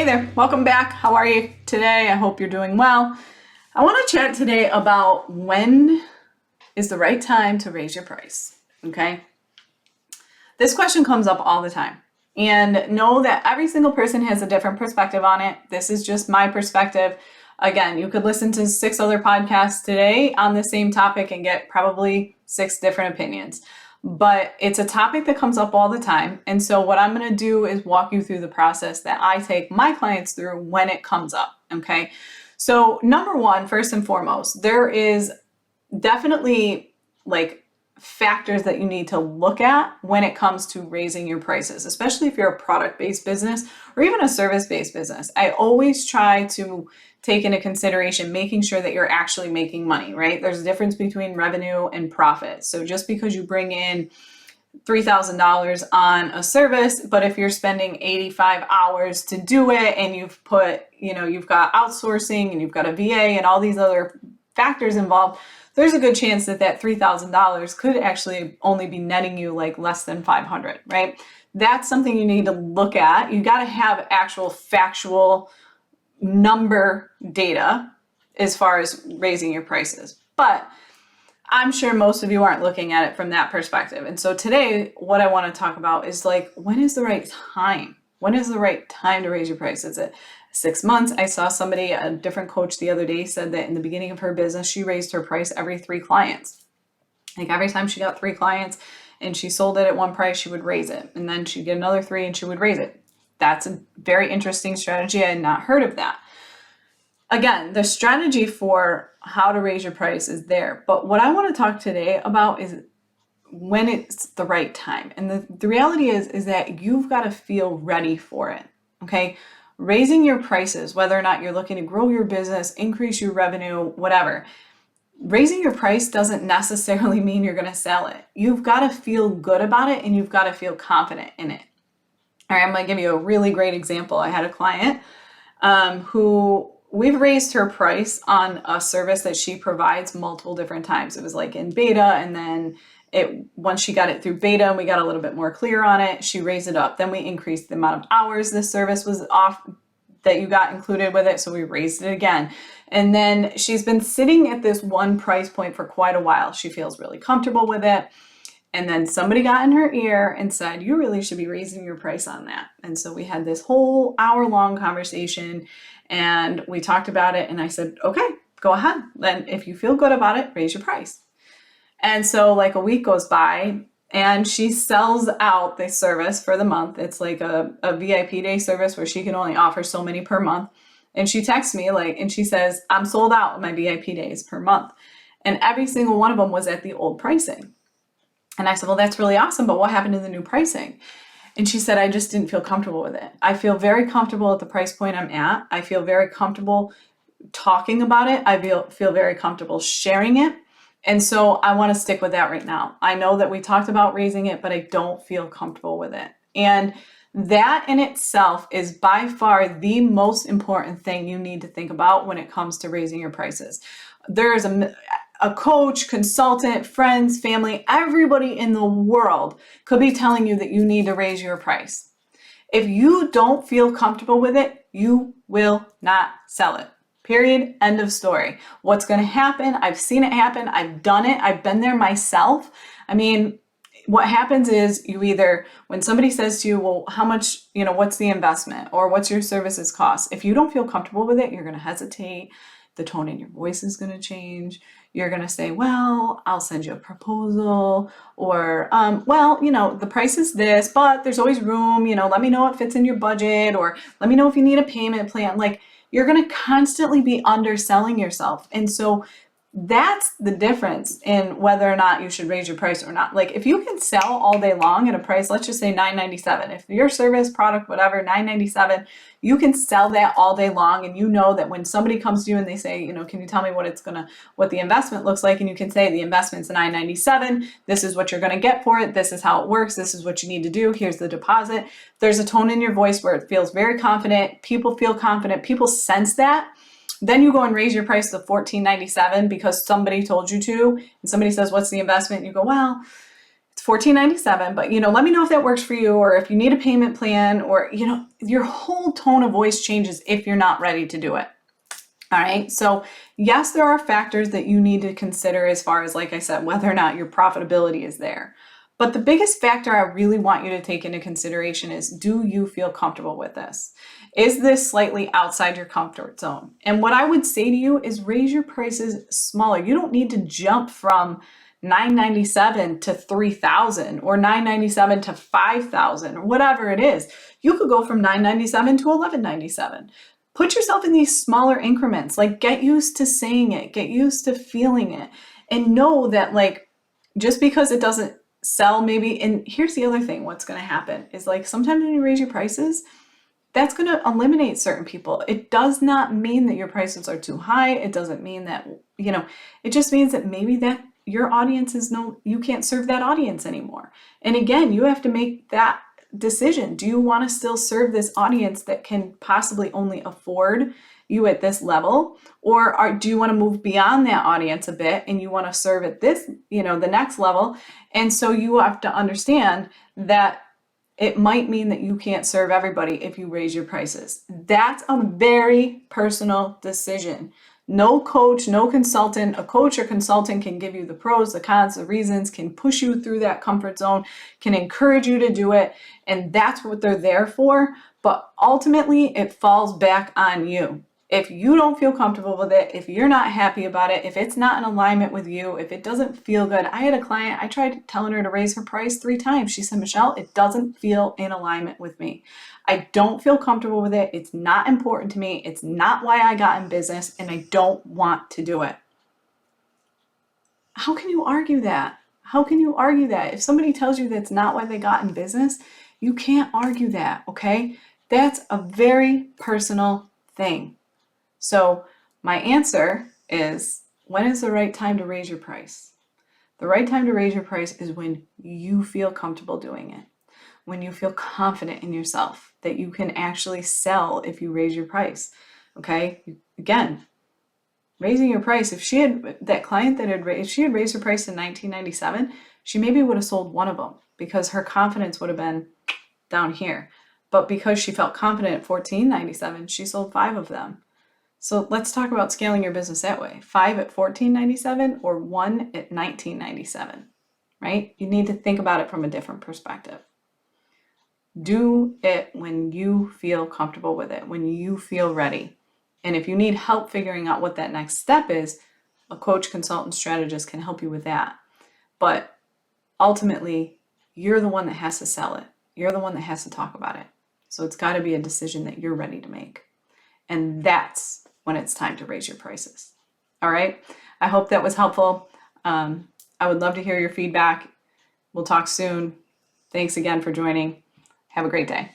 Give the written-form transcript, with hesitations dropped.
Hey there, welcome back. How are you today? I hope you're doing well. I want to chat today about when is the right time to raise your price, okay? This question comes up all the time, and know that every single person has a different perspective on it. This is just my perspective. Again, you could listen to 6 other podcasts today on the same topic and get probably 6 different opinions. But it's a topic that comes up all the time. And so what I'm going to do is walk you through the process that I take my clients through when it comes up, okay? So number one, first and foremost, there is definitely like factors that you need to look at when it comes to raising your prices, especially if you're a product-based business or even a service-based business. I always try to take into consideration making sure that you're actually making money, right? There's a difference between revenue and profit. So just because you bring in $3,000 on a service, but if you're spending 85 hours to do it and you've put, you've got outsourcing and you've got a VA and all these other factors involved, there's a good chance that that $3,000 could actually only be netting you like less than 500, right? That's something you need to look at. You got to have actual factual number data as far as raising your prices. But I'm sure most of you aren't looking at it from that perspective. And so today, what I want to talk about is like, when is the right time? When is the right time to raise your price? Is it 6 months? I saw somebody, a different coach the other day, said that in the beginning of her business, she raised her price every 3 clients. Like every time she got 3 clients and she sold it at one price, she would raise it. And then she'd get another 3 and she would raise it. That's a very interesting strategy. I had not heard of that. Again, the strategy for how to raise your price is there. But what I want to talk today about is when it's the right time. And the reality is that you've got to feel ready for it, okay? Raising your prices, whether or not you're looking to grow your business, increase your revenue, whatever, raising your price doesn't necessarily mean you're going to sell it. You've got to feel good about it and you've got to feel confident in it. All right, I'm going to give you a really great example. I had a client who we've raised her price on a service that she provides multiple different times. It was like in beta, and then once she got it through beta and we got a little bit more clear on it, she raised it up. Then we increased the amount of hours this service was off that you got included with it, so we raised it again. And then she's been sitting at this one price point for quite a while. She feels really comfortable with it. And then somebody got in her ear and said, you really should be raising your price on that. And so we had this whole hour-long conversation and we talked about it. And I said, okay, go ahead. Then if you feel good about it, raise your price. And so like a week goes by and she sells out the service for the month. It's like a VIP day service where she can only offer so many per month. And she texts me and she says, I'm sold out of my VIP days per month. And every single one of them was at the old pricing. And I said, well, that's really awesome, but what happened to the new pricing? And she said, I just didn't feel comfortable with it. I feel very comfortable at the price point I'm at. I feel very comfortable talking about it. I feel very comfortable sharing it. And so I want to stick with that right now. I know that we talked about raising it, but I don't feel comfortable with it. And that in itself is by far the most important thing you need to think about when it comes to raising your prices. There's a coach, consultant, friends, family, everybody in the world could be telling you that you need to raise your price. If you don't feel comfortable with it, you will not sell it. Period. End of story. What's going to happen? I've seen it happen. I've done it. I've been there myself. I mean, what happens is you either, when somebody says to you, well, how much, what's the investment or what's your services cost? If you don't feel comfortable with it, you're going to hesitate. The tone in your voice is going to change. You're going to say, well, I'll send you a proposal, or, the price is this, but there's always room, let me know what fits in your budget, or let me know if you need a payment plan. Like, you're going to constantly be underselling yourself. And so that's the difference in whether or not you should raise your price or not. Like if you can sell all day long at a price, let's just say $9.97. If your service, product, whatever, $9.97, you can sell that all day long. And you know that when somebody comes to you and they say, can you tell me what the investment looks like? And you can say the investment's $9.97. This is what you're going to get for it. This is how it works. This is what you need to do. Here's the deposit. There's a tone in your voice where it feels very confident. People feel confident. People sense that. Then you go and raise your price to $14.97 because somebody told you to, and somebody says, what's the investment? And you go, well, it's It's $14.97, but let me know if that works for you, or if you need a payment plan, or your whole tone of voice changes if you're not ready to do it. All right. So yes, there are factors that you need to consider as far as, like I said, whether or not your profitability is there. But the biggest factor I really want you to take into consideration is, do you feel comfortable with this? Is this slightly outside your comfort zone? And what I would say to you is raise your prices smaller. You don't need to jump from $9.97 to $3,000 or $9.97 to $5,000 or whatever it is. You could go from $9.97 to $11.97. Put yourself in these smaller increments. Like, get used to saying it, get used to feeling it, and know that, like, just because it doesn't sell maybe, and here's the other thing, what's going to happen is, like, sometimes when you raise your prices, that's going to eliminate certain people. It does not mean that your prices are too high. It doesn't mean that, it just means that maybe that your audience you can't serve that audience anymore. And again, you have to make that decision. Do you want to still serve this audience that can possibly only afford you at this level? Or do you want to move beyond that audience a bit and you want to serve at this, the next level? And so you have to understand that it might mean that you can't serve everybody if you raise your prices. That's a very personal decision. No coach, no consultant, a coach or consultant can give you the pros, the cons, the reasons, can push you through that comfort zone, can encourage you to do it. And that's what they're there for. But ultimately, it falls back on you. If you don't feel comfortable with it, if you're not happy about it, if it's not in alignment with you, if it doesn't feel good. I had a client, I tried telling her to raise her price 3 times. She said, Michelle, it doesn't feel in alignment with me. I don't feel comfortable with it. It's not important to me. It's not why I got in business, and I don't want to do it. How can you argue that? How can you argue that? If somebody tells you that's not why they got in business, you can't argue that, okay? That's a very personal thing. So my answer is, when is the right time to raise your price? The right time to raise your price is when you feel comfortable doing it. When you feel confident in yourself that you can actually sell if you raise your price. Okay? Again, raising your price, if she had that client that had raised, if she had raised her price in $19.97, she maybe would have sold one of them because her confidence would have been down here. But because she felt confident at $14.97, she sold 5 of them. So let's talk about scaling your business that way. 5 at $14.97 or 1 at $19.97, right? You need to think about it from a different perspective. Do it when you feel comfortable with it, when you feel ready. And if you need help figuring out what that next step is, a coach, consultant, strategist can help you with that. But ultimately, you're the one that has to sell it. You're the one that has to talk about it. So it's got to be a decision that you're ready to make. And that's when it's time to raise your prices. All right. I hope that was helpful. I would love to hear your feedback. We'll talk soon. Thanks again for joining. Have a great day.